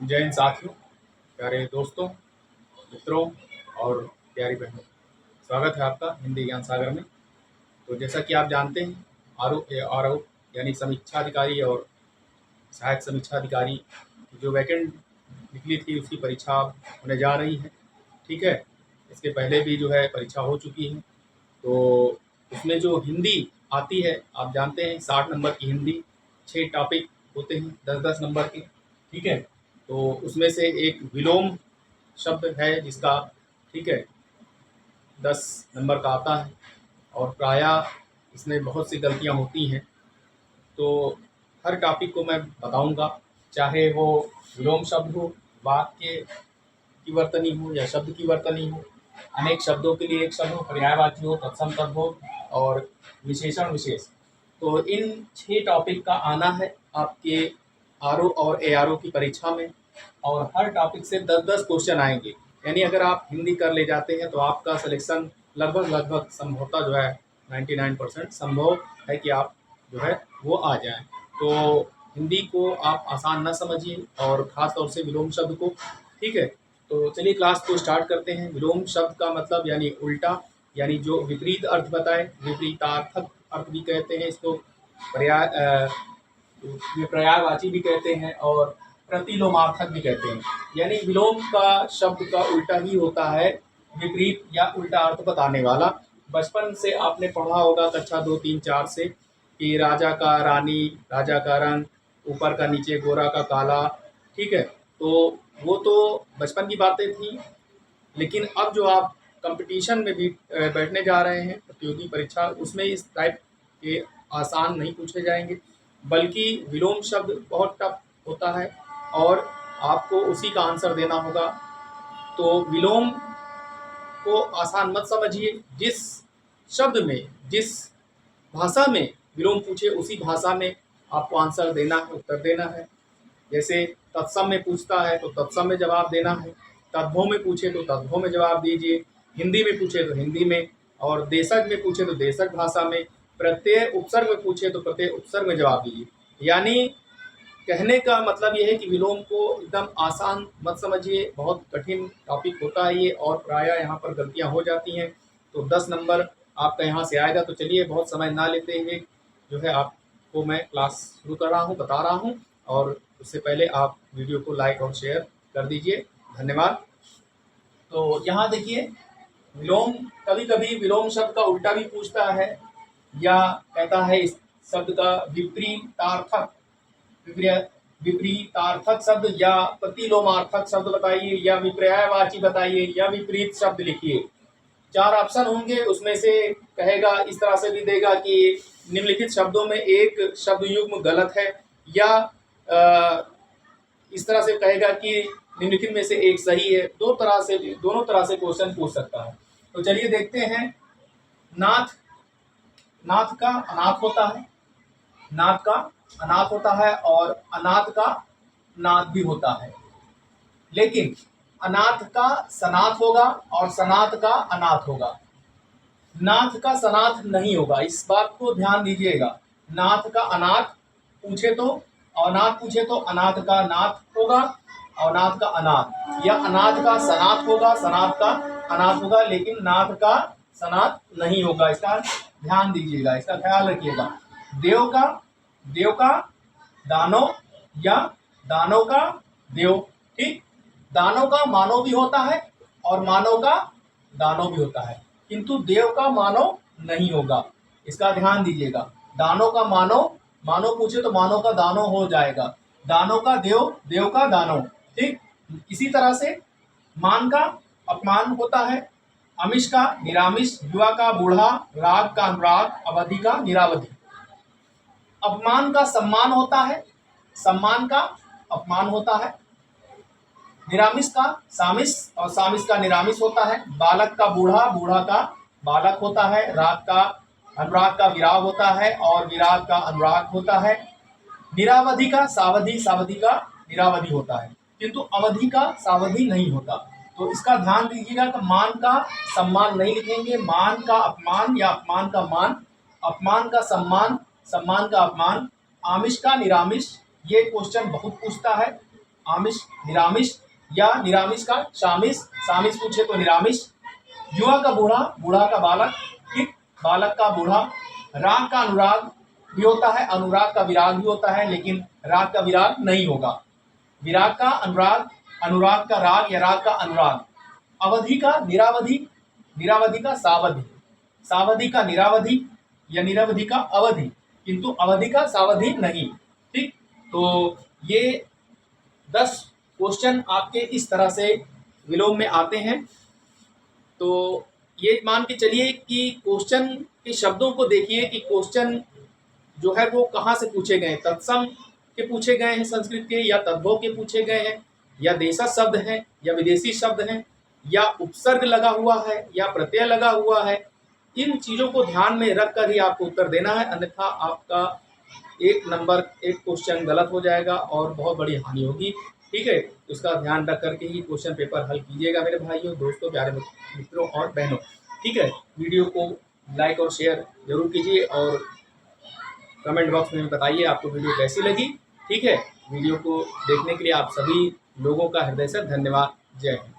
जय हिंद साथियों, प्यारे दोस्तों, मित्रों और प्यारी बहनों। स्वागत है आपका हिंदी ज्ञान सागर में। तो जैसा कि आप जानते हैं, आर ओ यानी समीक्षा अधिकारी और सहायक समीक्षा अधिकारी की जो वैकेंट निकली थी उसकी परीक्षा अब होने जा रही है। ठीक है, इसके पहले भी जो है परीक्षा हो चुकी है। तो उसमें जो हिंदी आती है, आप जानते हैं 60 नंबर की हिंदी, 6 टॉपिक होते हैं 10-10 नंबर के। ठीक है, तो उसमें से एक विलोम शब्द है जिसका, ठीक है, 10 नंबर का आता है और प्रायः इसमें बहुत सी गलतियां होती हैं। तो हर टॉपिक को मैं बताऊंगा, चाहे वो विलोम शब्द हो, वाक्य की वर्तनी हो या शब्द की वर्तनी हो, अनेक शब्दों के लिए एक शब्द हो, पर्यायवाची हो, तत्सम तत्व हो और विशेषण विशेष। तो इन 6 टॉपिक का आना है आपके आरओ और एआरओ की परीक्षा में, और हर टॉपिक से 10-10 क्वेश्चन आएंगे। यानी अगर आप हिंदी कर ले जाते हैं तो आपका सिलेक्शन लगभग संभवतः जो है 99% संभव है कि आप जो है वो आ जाएं। तो हिंदी को आप आसान न समझिए, और ख़ास तौर से विलोम शब्द को। ठीक है, तो चलिए क्लास को स्टार्ट करते हैं। विलोम शब्द का मतलब यानी उल्टा, यानी जो विपरीत अर्थ बताए, विपरीतार्थक अर्थ भी कहते हैं इसको, पर्याय पर्यायवाची भी कहते हैं और प्रतिलोमार्थक भी कहते हैं। यानी विलोम का शब्द का उल्टा ही होता है विपरीत या उल्टा अर्थ बताने वाला। बचपन से आपने पढ़ा होगा कक्षा 2, 3, 4 से कि राजा का रानी, राजा का रंग, ऊपर का नीचे, गोरा का काला। ठीक है, तो वो तो बचपन की बातें थी, लेकिन अब जो आप कंपटीशन में भी बैठने जा रहे हैं, प्रतियोगी परीक्षा, उसमें इस टाइप के आसान नहीं पूछे जाएंगे, बल्कि विलोम शब्द बहुत टफ होता है और आपको उसी का आंसर देना होगा। तो विलोम को आसान मत समझिए। जिस शब्द में, जिस भाषा में विलोम पूछे उसी भाषा में आपको आंसर देना है, उत्तर देना है। जैसे तत्सम में पूछता है तो तत्सम में जवाब देना है, तद्भव में पूछे तो तद्भव में जवाब दीजिए, हिंदी में पूछे तो हिंदी में, और देशज में पूछे तो देशज भाषा में, प्रत्यय उपसर्ग में पूछे तो प्रत्यय उपसर्ग में जवाब दीजिए। यानी कहने का मतलब ये है कि विलोम को एकदम आसान मत समझिए, बहुत कठिन टॉपिक होता है ये, और प्रायः यहाँ पर गलतियाँ हो जाती हैं। तो 10 नंबर आपका यहाँ से आएगा। तो चलिए बहुत समय ना लेते हुए जो है आपको मैं क्लास शुरू कर रहा हूँ, बता रहा हूँ, और उससे पहले आप वीडियो को लाइक और शेयर कर दीजिए। धन्यवाद। तो यहाँ देखिए, विलोम, कभी कभी विलोम शब्द का उल्टा भी पूछता है, या कहता है इस शब्द का विपरीतार्थक, विपरीतार्थक शब्द या प्रतिलोमार्थक शब्द बताइए, या विपर्यायवाची बताइए, या विपरीत शब्द लिखिए। 4 ऑप्शन होंगे, उसमें से कहेगा, इस तरह से भी देगा कि निम्नलिखित शब्दों में एक शब्द युग्म गलत है, या इस तरह से कहेगा कि निम्नलिखित में से एक सही है। दोनों तरह से क्वेश्चन पूछ सकता है। तो चलिए देखते हैं। नाथ, नाथ का अनाथ होता है, नाथ का अनाथ होता है, और अनाथ का नाथ भी होता है, लेकिन अनाथ का सनाथ होगा और सनाथ का अनाथ होगा। नाथ का सनाथ नहीं होगा, इस बात को ध्यान दीजिएगा। नाथ का अनाथ पूछे तो, अनाथ पूछे तो अनाथ का नाथ होगा, अनाथ का अनाथ, या अनाथ का सनाथ होगा, सनाथ का अनाथ होगा, लेकिन नाथ का सनाथ नहीं होगा। इसका ध्यान दीजिएगा, इसका ख्याल रखिएगा। देव का, देव का दानव, या दानव का देव। ठीक, दानव का मानव भी होता है और मानव का दानव भी होता है, किंतु देव का मानव नहीं होगा। इसका ध्यान दीजिएगा। दानव का मानव, मानव पूछे तो मानव का दानव हो जाएगा, दानव का देव, देव का दानव। ठीक, इसी तरह से मान का अपमान होता है, अमिष का निरामिष, युवा का बूढ़ा, राग का अनुराग, अवधि का निरावधि। अपमान का सम्मान होता है, सम्मान का अपमान होता है, निरामिष का सामिस और सामिस का निरामिष होता है। बालक का बूढ़ा, बूढ़ा का बालक होता है। राग का अनुराग का विराग होता है, और विराग का अनुराग होता है। निरावधि का सावधि, सावधि का निरावधि होता है, किंतु अवधि का सावधि नहीं होता। तो इसका ध्यान दीजिएगा कि मान का सम्मान नहीं लिखेंगे, मान का अपमान या अपमान का मान, अपमान का सम्मान, सम्मान का अपमान। आमिष का निरामिष, ये क्वेश्चन बहुत पूछता है। आमिष निरामिष, या निरामिष का शामिश, शामिश पूछे तो निरामिष। युवा का बूढ़ा, बूढ़ा का बालक, ठीक, बालक का बूढ़ा। राग का अनुराग भी होता है, अनुराग का विराग भी होता है, लेकिन राग का विराग नहीं होगा। विराग का अनुराग, अनुराग का राग या राग का अनुराग। अवधि का निरावधि, निरावधि का सावधि, सावधि का निरावधि या निरावधि का अवधि, किंतु अवधि का सावधि नहीं। ठीक, तो ये 10 क्वेश्चन आपके इस तरह से विलोम में आते हैं। तो ये मान के चलिए कि क्वेश्चन के शब्दों को देखिए कि क्वेश्चन जो है वो कहाँ से पूछे गए हैं। तत्सम के पूछे गए हैं संस्कृत के, या तद्भव के पूछे गए हैं, या देशज शब्द हैं, या विदेशी शब्द हैं, या उपसर्ग लगा हुआ है, या प्रत्यय लगा हुआ है। इन चीज़ों को ध्यान में रख कर ही आपको उत्तर देना है, अन्यथा आपका एक क्वेश्चन गलत हो जाएगा और बहुत बड़ी हानि होगी। ठीक है, उसका ध्यान रख करके ही क्वेश्चन पेपर हल कीजिएगा मेरे भाइयों, दोस्तों, प्यारे मित्रों और बहनों। ठीक है, वीडियो को लाइक और शेयर जरूर कीजिए और कमेंट बॉक्स में बताइए आपको वीडियो कैसी लगी। ठीक है, वीडियो को देखने के लिए आप सभी लोगों का हृदय से धन्यवाद। जय हिंद।